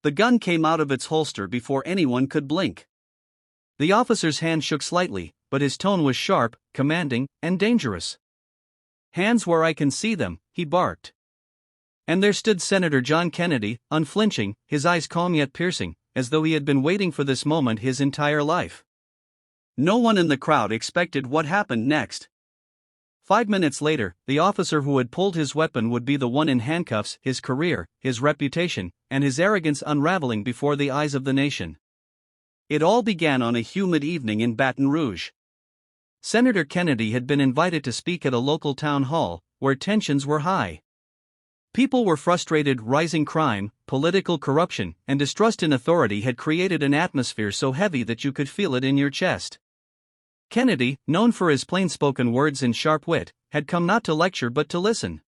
The gun came out of its holster before anyone could blink. The officer's hand shook slightly, but his tone was sharp, commanding, and dangerous. "Hands where I can see them," he barked. And there stood Senator John Kennedy, unflinching, his eyes calm yet piercing, as though he had been waiting for this moment his entire life. No one in the crowd expected what happened next. 5 minutes later, the officer who had pulled his weapon would be the one in handcuffs, his career, his reputation, and his arrogance unraveling before the eyes of the nation. It all began on a humid evening in Baton Rouge. Senator Kennedy had been invited to speak at a local town hall, where tensions were high. People were frustrated. Rising crime, political corruption, and distrust in authority had created an atmosphere so heavy that you could feel it in your chest. Kennedy, known for his plain-spoken words and sharp wit, had come not to lecture but to listen.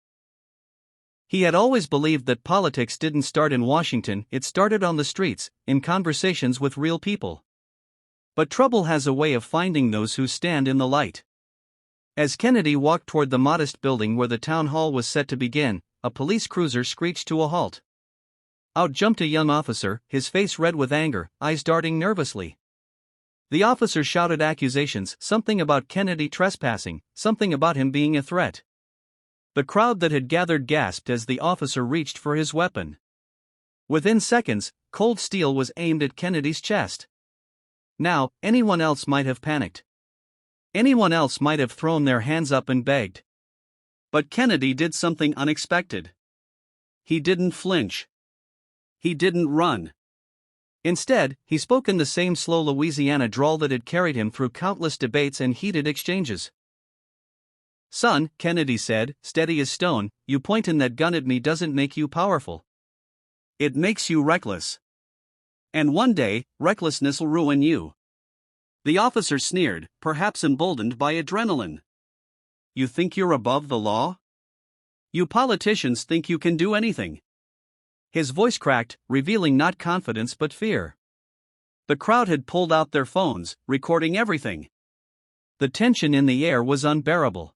He had always believed that politics didn't start in Washington, it started on the streets, in conversations with real people. But trouble has a way of finding those who stand in the light. As Kennedy walked toward the modest building where the town hall was set to begin, a police cruiser screeched to a halt. Out jumped a young officer, his face red with anger, eyes darting nervously. The officer shouted accusations, something about Kennedy trespassing, something about him being a threat. The crowd that had gathered gasped as the officer reached for his weapon. Within seconds, cold steel was aimed at Kennedy's chest. Now, anyone else might have panicked. Anyone else might have thrown their hands up and begged. But Kennedy did something unexpected. He didn't flinch. He didn't run. Instead, he spoke in the same slow Louisiana drawl that had carried him through countless debates and heated exchanges. "Son," Kennedy said, steady as stone, "you pointing that gun at me doesn't make you powerful. It makes you reckless. And one day, recklessness'll ruin you." The officer sneered, perhaps emboldened by adrenaline. "You think you're above the law? You politicians think you can do anything." His voice cracked, revealing not confidence but fear. The crowd had pulled out their phones, recording everything. The tension in the air was unbearable.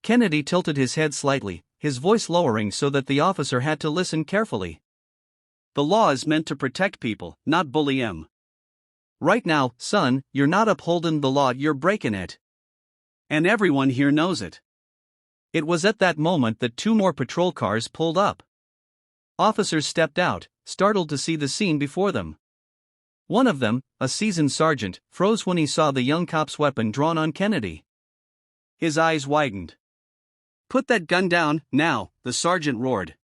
Kennedy tilted his head slightly, his voice lowering so that the officer had to listen carefully. "The law is meant to protect people, not bully 'em. Right now, son, you're not upholding the law, you're breaking it. And everyone here knows it." It was at that moment that 2 more patrol cars pulled up. Officers stepped out, startled to see the scene before them. One of them, a seasoned sergeant, froze when he saw the young cop's weapon drawn on Kennedy. His eyes widened. "Put that gun down, now," the sergeant roared.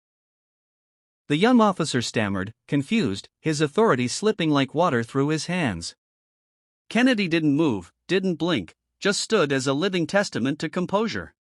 The young officer stammered, confused, his authority slipping like water through his hands. Kennedy didn't move, didn't blink, just stood as a living testament to composure.